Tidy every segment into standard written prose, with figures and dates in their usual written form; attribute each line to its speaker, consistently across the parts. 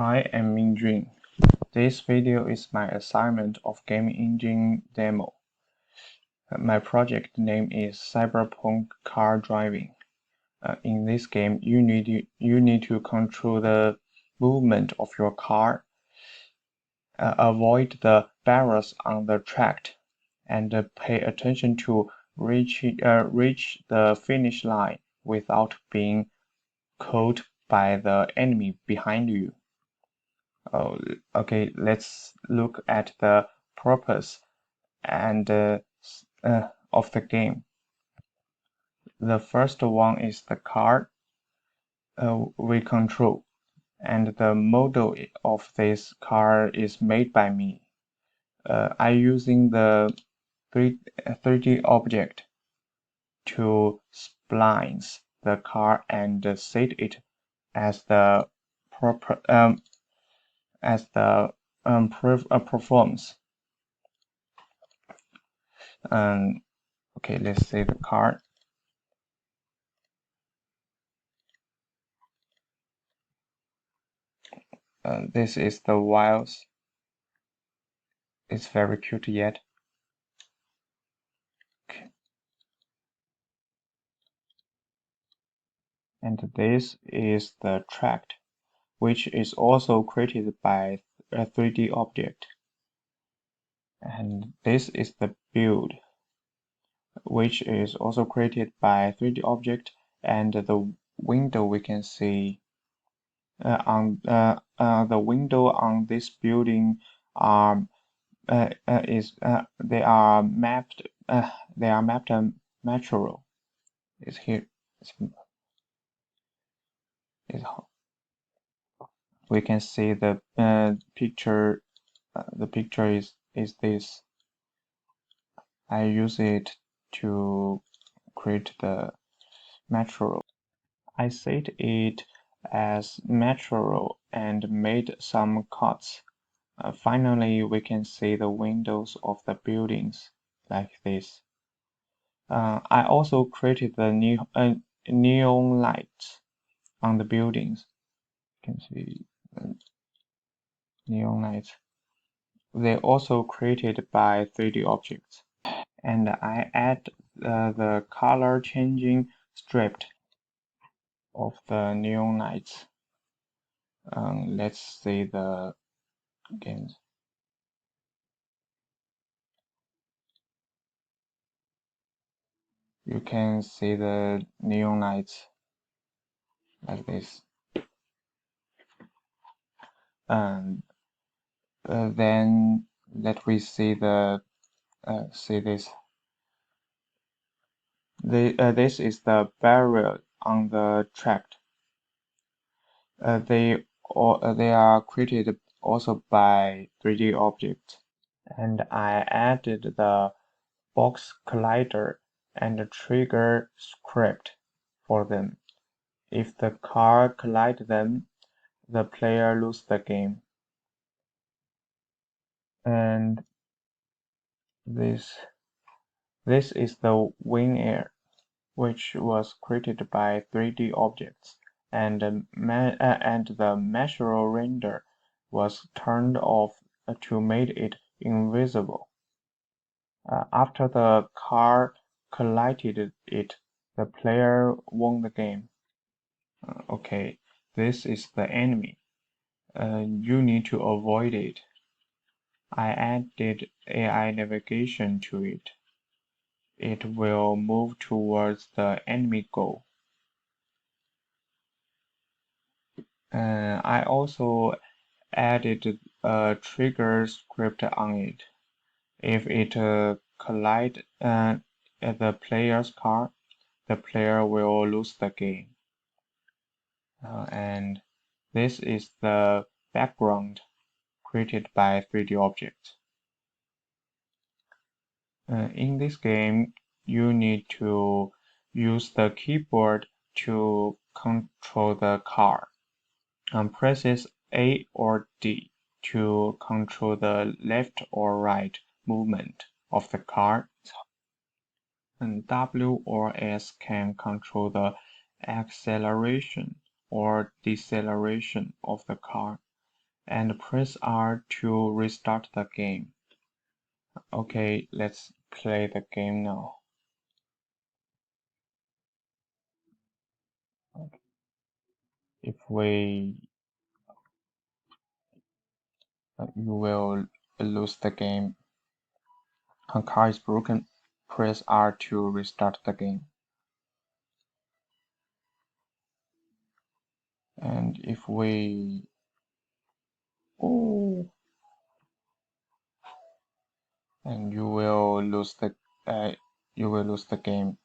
Speaker 1: Hi, I'm Minjun. This video is my assignment of game engine demo. My project name is Cyberpunk Car Driving. In this game, you need to control the movement of your car, avoid the barriers on the track, and pay attention to reach the finish line without being caught by the enemy behind you. Okay, let's look at the purpose and of the game. The first one is the car we control, and the model of this car is made by me. I using the 3D object to splice the car and set it as the proper performs. Okay, let's say the car. This is the wheels. It's very cute yet. Okay. And this is the track, which is also created by a 3D object. And this is the build, which is also created by a 3D object. And the window we can see the window on this building are they are mapped natural. Is here. We can see the picture. The picture is this. I use it to create the material. I set it as material and made some cuts. Finally, we can see the windows of the buildings like this. I also created the neon lights on the buildings. You can see neon lights. They also created by 3D objects. And I add the color changing strip of the neon lights. Let's see the games. You can see the neon lights like this. And then let we see the this. This is the barrier on the track. They are created also by 3D objects. And I added the box collider and trigger script for them. If the car collides them, the player loses the game. And this is the wing air, which was created by 3D objects, and the measure render was turned off to make it invisible. After the car collided it, the player won the game. Okay, this is the enemy. You need to avoid it. I added AI navigation to it. It will move towards the enemy goal. I also added a trigger script on it. If it collides the player's car, the player will lose the game. And this is the background created by 3D objects. In this game, you need to use the keyboard to control the car. Presses A or D to control the left or right movement of the car. And W or S can control the acceleration or deceleration of the car. and press R to restart the game. Okay, let's play the game now. If we you will lose the game. A car is broken. Press R to restart the game. And if we and you will lose the game.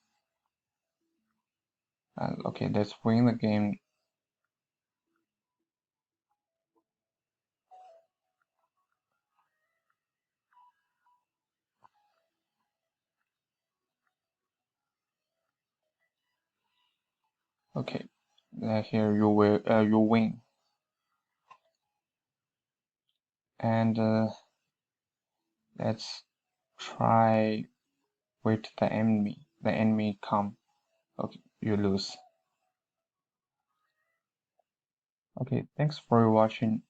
Speaker 1: Okay, let's win the game. Okay, here you win. And let's try wait the enemy come. Okay, you lose. Okay, thanks for watching.